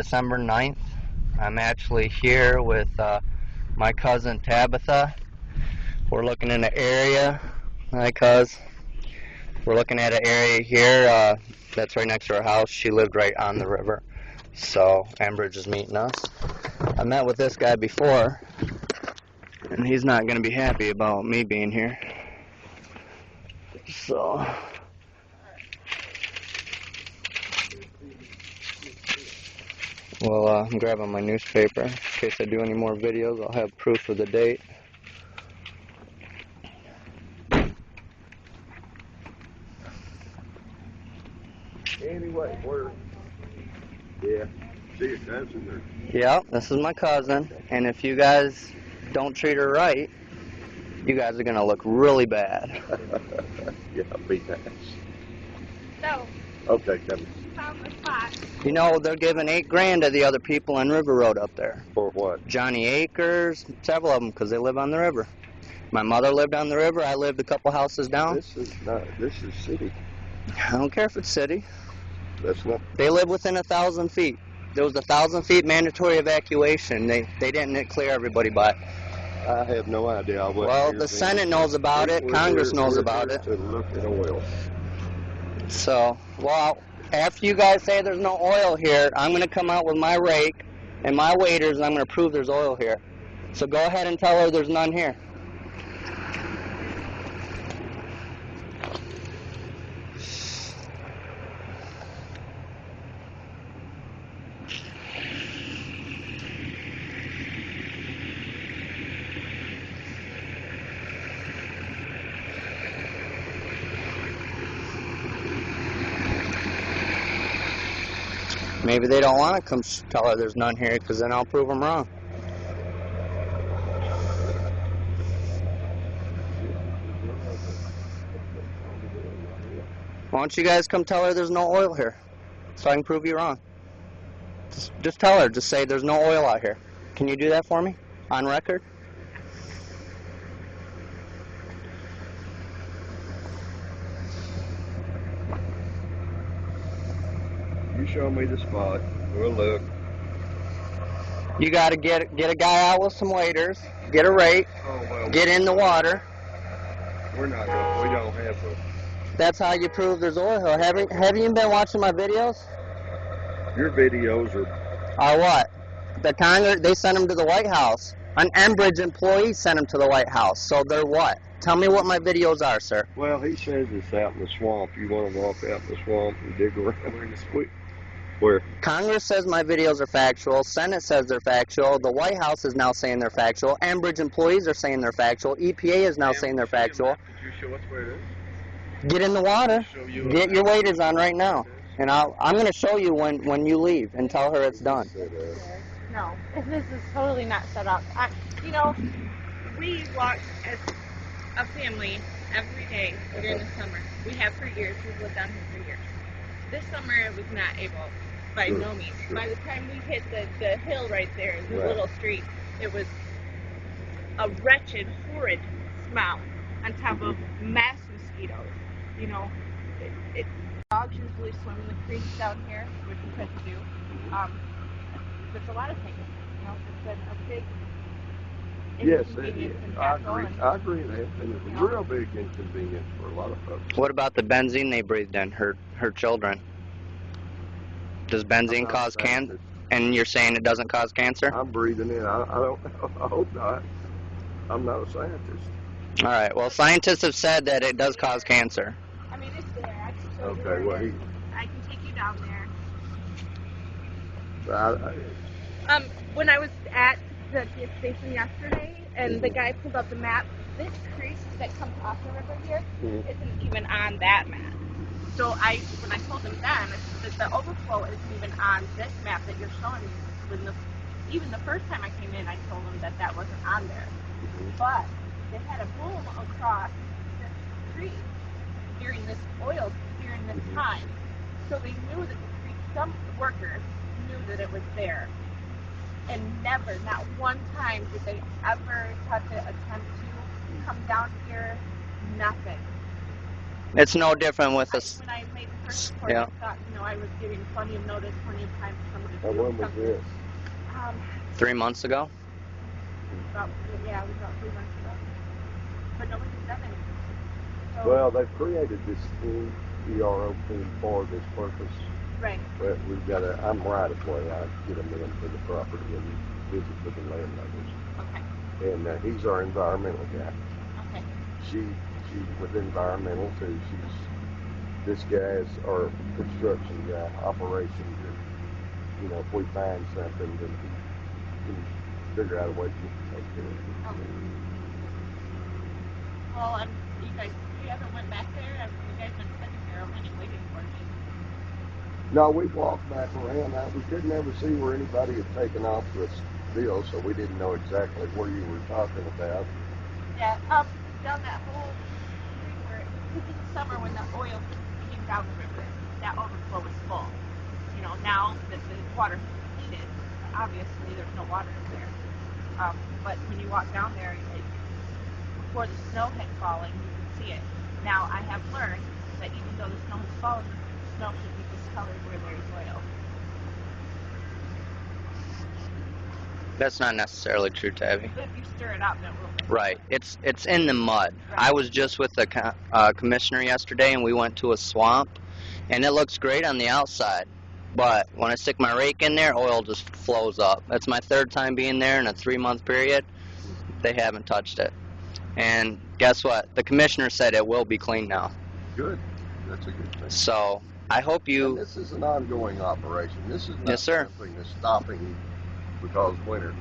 December 9th. I'm actually here with my cousin Tabitha. We're looking in an area. Hi, cuz. We're looking at an area here that's right next to her house. She lived right on the river. So Enbridge is meeting us. I met with this guy before, and he's not going to be happy about me being here. So well, I'm grabbing my newspaper in case I do any more videos. I'll have proof of the date. Anyway, yeah, see your cousin there. Yeah, this is my cousin, and if you guys don't treat her right, you guys are gonna look really bad. Yeah, be nice. So, Okay, come. found the spot. You know, they're giving $8 grand to the other people on River Road up there. For what? Johnny Acres, several of them, because they live on the river. My mother lived on the river. I lived a couple houses down. This is city. I don't care if it's city. That's not. They live within 1,000 feet. There was 1,000 feet mandatory evacuation. They didn't clear everybody by. I have no idea. I wasn't Well, here the then. Senate knows about it. Congress knows we're about here it. To look at oil. So, well, after you guys say there's no oil here, I'm going to come out with my rake and my waders, and I'm going to prove there's oil here. So go ahead and tell her there's none here. Maybe they don't want to come tell her there's none here, because then I'll prove them wrong. Why don't you guys come tell her there's no oil here, so I can prove you wrong? Just tell her. Just say there's no oil out here. Can you do that for me? On record? You show me the spot. We'll look. You got to get a guy out with some waders, get a rake, Oh, well, get in the water. we're not going. We don't have a. That's how you prove there's oil here. Have you been watching my videos? Your videos are. Or what? The Congress, they sent them to the White House. An Enbridge employee sent them to the White House. So they're what? Tell me what my videos are, sir. Well, he says it's out in the swamp. You want to walk out in the swamp and dig around in the swamp? Where? Congress says my videos are factual. Senate says they're factual. The White House is now saying they're factual. Enbridge employees are saying they're factual. EPA is now saying they're factual. Did you show us where it is? Get in the water. Get your waders on right now. And I'm going to show you when you leave and tell her it's done. No, this is totally not set up. You know, we walk as a family every day during the summer. We have for years. We've lived down here for years. This summer it was not able, by no means. By the time we hit the hill right there, the little street, it was a wretched, horrid smell on top of mass mosquitoes. You know, dogs usually swim in the creeks down here, which we tend to do. There's a lot of things. You know, it's been a big inconvenience and hassle. I agree with that. And it's a real big inconvenience for a lot of folks. What about the benzene they breathed in, her children? Does benzene cause cancer? And you're saying it doesn't cause cancer? I'm breathing in. I hope not. I'm not a scientist. All right. Well, scientists have said that it does cause cancer. I mean, it's there. I can show you Okay, where it is. I can take you down there. When I was at the gas station yesterday, and the guy pulled up the map, this creek that comes off the river here isn't even on that map. So when I told him then, I said that the overflow isn't even on this map that you're showing me. Even the first time I came in, I told him that wasn't on there. But they had a boom across this creek during this time. So they knew that the creek, some workers knew that it was there. And never, not one time did they ever touch it, attempt to come down here, nothing. It's no different with us. When I made the first report, Yeah. I thought, I was giving plenty of notice, plenty of time for somebody to How do long was something. this? 3 months ago. About 3 months ago. But nobody's done anything. So, Well, they've created this team, ERO team, for this purpose. right. But we've got to, I'm right of way. I get them in for the property and visit with the landowners. Okay. And he's our environmental guy. Okay. She's with environmental too. This guy's our construction guy, operations. And, if we find something, then he can figure out a way to take care of it. Okay. Well, you haven't went back there? You guys been sitting here already waiting for me. No, we walked back around. We couldn't ever see where anybody had taken off this deal, so we didn't know exactly where you were talking about. Yeah, down that whole street where, in the summer when the oil came down the river, that overflow was full. Now that the water's depleted, obviously there's no water in there. But when you walk down there, before the snow had fallen, you could see it. Now, I have learned that even though the snow has fallen, the snow should be discolored where there's oil. That's not necessarily true, Tabby. But if you stir it up, it will be. Right. It's in the mud. Right. I was just with the commissioner yesterday, and we went to a swamp, and it looks great on the outside. But when I stick my rake in there, oil just flows up. That's my third time being there in a 3-month period. They haven't touched it. And guess what? The commissioner said it will be clean now. Good. That's a good thing. So I hope you... And this is an ongoing operation. This is not Yes, sir. something that's stopping because winter.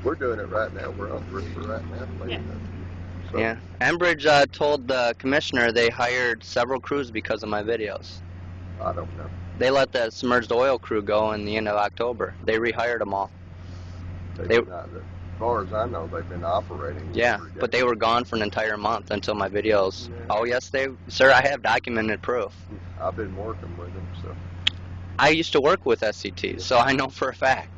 We're doing it right now. We're on the river right now. Yeah. So, Yeah. Enbridge told the commissioner they hired several crews because of my videos. I don't know. They let the submerged oil crew go in the end of October. They rehired them all. They- As far as I know, they've been operating. Yeah, every day. but they were gone for an entire month until my videos. Yeah. Oh, yes, sir, I have documented proof. I've been working with them, so. I used to work with SCT, so I know for a fact.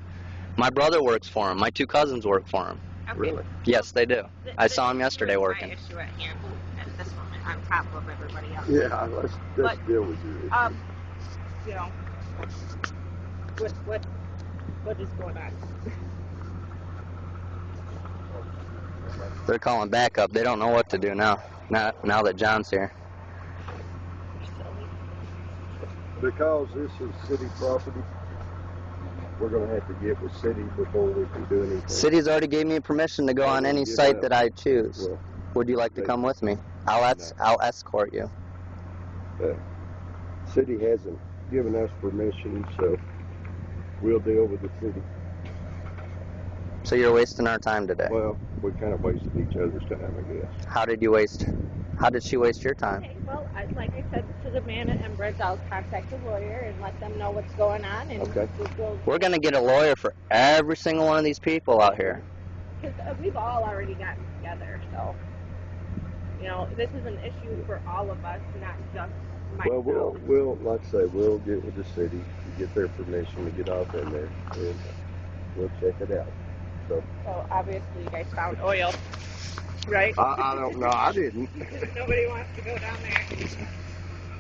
My brother works for him. My 2 cousins work for him. Okay. Really? Yes, they do. I saw him This yesterday is working. my issue at hand at this moment, on top of everybody else. Yeah, let's But, deal with your issue. What is going on? They're calling backup. They don't know what to do now. Now that John's here. Because this is city property, we're going to have to get with city before we can do anything. City's already gave me permission to go on any site that I choose. Well, Would you like to come with me? I'll escort you. city hasn't given us permission, so we'll deal with the city. So you're wasting our time today. Well, we kind of wasted each other's time, I guess. How did she waste your time? Okay, well, like I said to the man at Enbridge, I'll contact the lawyer and let them know what's going on. And Okay. We're going to get a lawyer for every single one of these people out here. Because we've all already gotten together, so, this is an issue for all of us, not just myself. Well, we'll, like I say, we'll get with the city to get their permission to get off in there, and we'll check it out. So obviously you guys found oil, right? I don't know. I didn't. Nobody wants to go down there.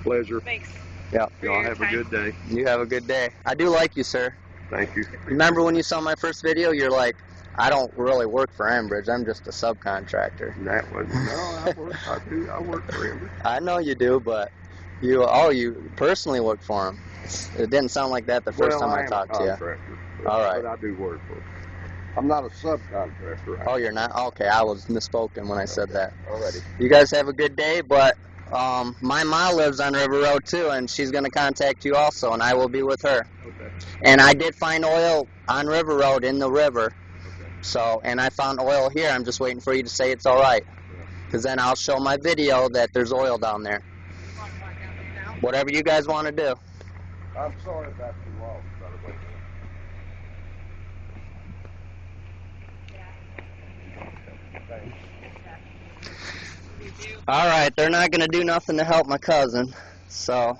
Pleasure. Thanks. Yeah. Y'all have a good day. You have a good day. I do like you, sir. Thank you. Remember when you saw my first video, you're like, I don't really work for Enbridge. I'm just a subcontractor. And that was I work for him. I know you do, but you personally work for him. It didn't sound like that the first time I talked to you. All right. But I do work for him. I'm not a subcontractor. Oh, you're not? Okay, I was misspoken when I said that. Alrighty. You guys have a good day, but my ma lives on River Road too, and she's going to contact you also, and I will be with her. Okay. And I did find oil on River Road in the river, Okay. so, and I found oil here. I'm just waiting for you to say it's all right, because then I'll show my video that there's oil down there. Whatever you guys want to do. I'm sorry about your loss, by the way. All right, they're not going to do nothing to help my cousin, so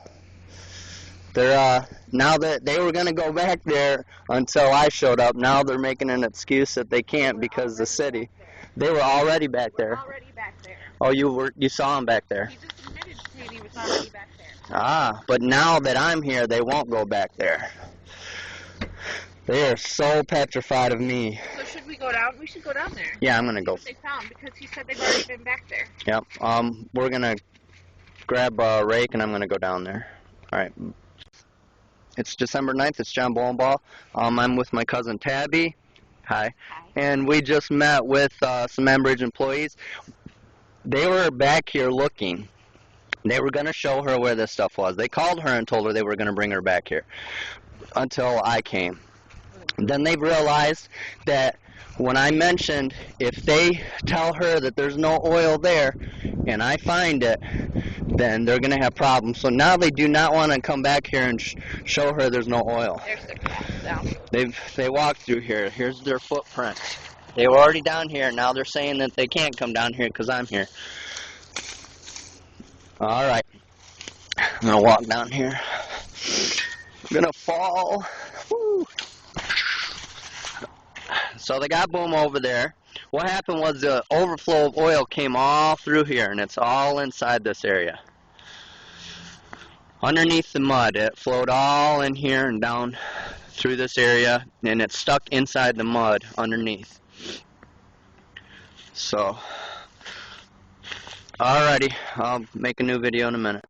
they're now that they were going to go back there until I showed up. Now they're making an excuse that they can't because the city. They were already back there. Already back there. Oh, you saw them back there. He just admitted and he was already back there. Ah, but now that I'm here, they won't go back there. They are so petrified of me. So should we go down? We should go down there. Yeah, I'm gonna See go. what they found, because he said they've already been back there. Yep. We're gonna grab a rake and I'm gonna go down there. All right. It's December 9th. It's John Bolenbaugh. I'm with my cousin Tabby. Hi. Hi. And we just met with some Enbridge employees. They were back here looking. They were gonna show her where this stuff was. They called her and told her they were gonna bring her back here. Until I came. Then they realized that when I mentioned if they tell her that there's no oil there and I find it, then they're going to have problems. So now they do not want to come back here and show her there's no oil. There's their path down. They walked through here. Here's their footprints. They were already down here. Now they're saying that they can't come down here because I'm here. All right. I'm going to walk down here. I'm going to fall. Woo. So they got boom over there. What happened was the overflow of oil came all through here, and it's all inside this area. Underneath the mud, it flowed all in here and down through this area, and it's stuck inside the mud underneath. So, alrighty, I'll make a new video in a minute.